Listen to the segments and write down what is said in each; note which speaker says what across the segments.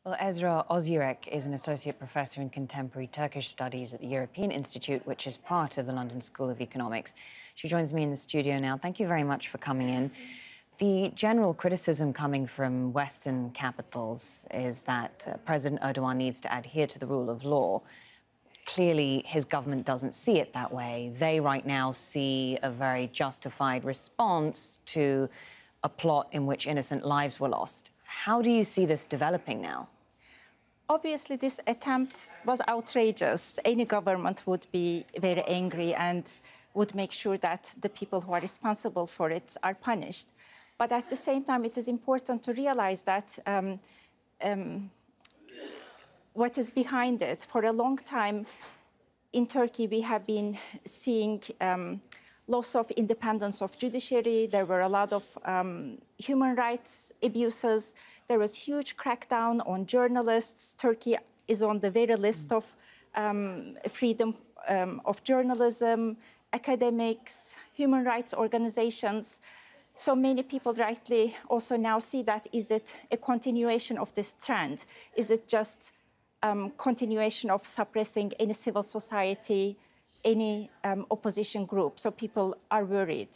Speaker 1: Well, Esra Ozyurek is an associate professor in contemporary Turkish studies at the European Institute, which is part of the London School of Economics. She joins me in the studio now. Thank you very much for coming in. The general criticism coming from Western capitals is that President Erdogan needs to adhere to the rule of law. Clearly, his government doesn't see it that way. They right now see a very justified response to a plot in which innocent lives were lost. How do you see this developing now?
Speaker 2: Obviously, this attempt was outrageous. Any government would be very angry and would make sure that the people who are responsible for it are punished. But at the same time, it is important to realize that what is behind it. For a long time in Turkey, we have been seeing loss of independence of judiciary. There were a lot of human rights abuses. There was huge crackdown on journalists. Turkey is on the very list of freedom of journalism, academics, human rights organizations. So many people rightly also now see that, is it a continuation of this trend? Is it just continuation of suppressing any civil society, any opposition group? So people are worried.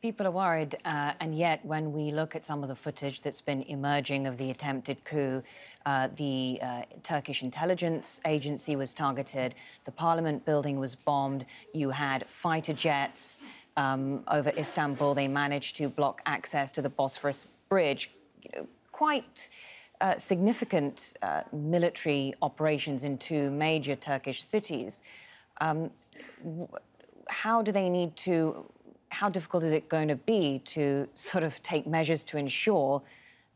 Speaker 1: People are worried, and yet when we look at some of the footage that's been emerging of the attempted coup, the Turkish intelligence agency was targeted, the parliament building was bombed, you had fighter jets over Istanbul, they managed to block access to the Bosphorus Bridge. Quite significant military operations in two major Turkish cities. How difficult is it going to be to sort of take measures to ensure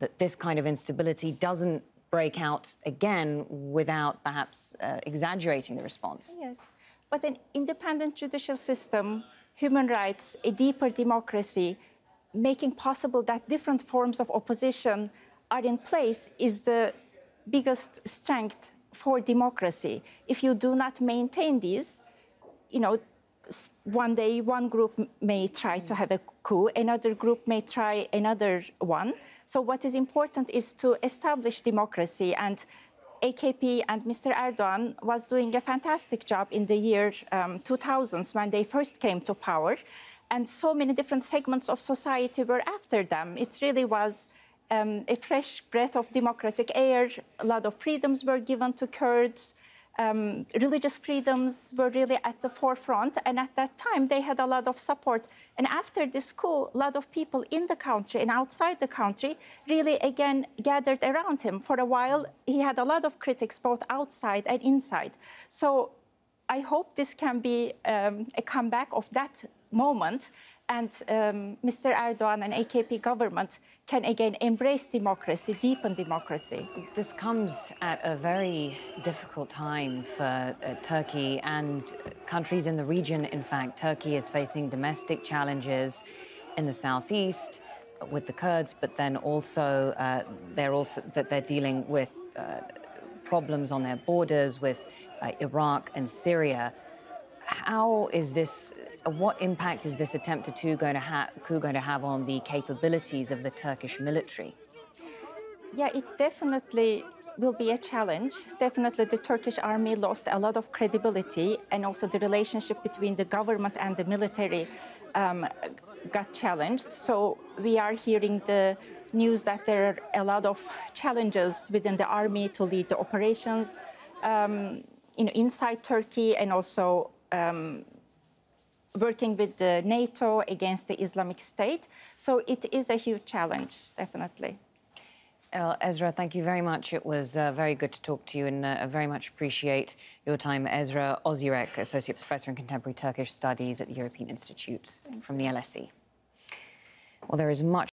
Speaker 1: that this kind of instability doesn't break out again without perhaps exaggerating the response?
Speaker 2: Yes, but an independent judicial system, human rights, a deeper democracy, making possible that different forms of opposition are in place is the biggest strength for democracy. If you do not maintain these, one day one group may try to have a coup, another group may try another one. So what is important is to establish democracy, and AKP and Mr. Erdogan was doing a fantastic job in the year 2000s when they first came to power, and so many different segments of society were after them. It really was a fresh breath of democratic air. A lot of freedoms were given to Kurds. Religious freedoms were really at the forefront, and at that time they had a lot of support. And after this coup, a lot of people in the country and outside the country really again gathered around him. For a while, he had a lot of critics both outside and inside. So I hope this can be a comeback of that moment, and Mr. Erdogan and AKP government can again embrace democracy, deepen democracy.
Speaker 1: This comes at a very difficult time for Turkey and countries in the region. In fact, Turkey is facing domestic challenges in the southeast with the Kurds, but then also they're dealing with problems on their borders with Iraq and Syria. What impact is this attempted coup going to have on the capabilities of the Turkish military?
Speaker 2: Yeah, it definitely will be a challenge. Definitely the Turkish army lost a lot of credibility, and also the relationship between the government and the military got challenged. So we are hearing the news that there are a lot of challenges within the army to lead the operations inside Turkey, and also working with the NATO against the Islamic State. So it is a huge challenge, definitely.
Speaker 1: Esra, thank you very much. It was very good to talk to you, and I very much appreciate your time. Esra Ozyurek, Associate Professor in Contemporary Turkish Studies at the European Institute from the LSE. Well, there is much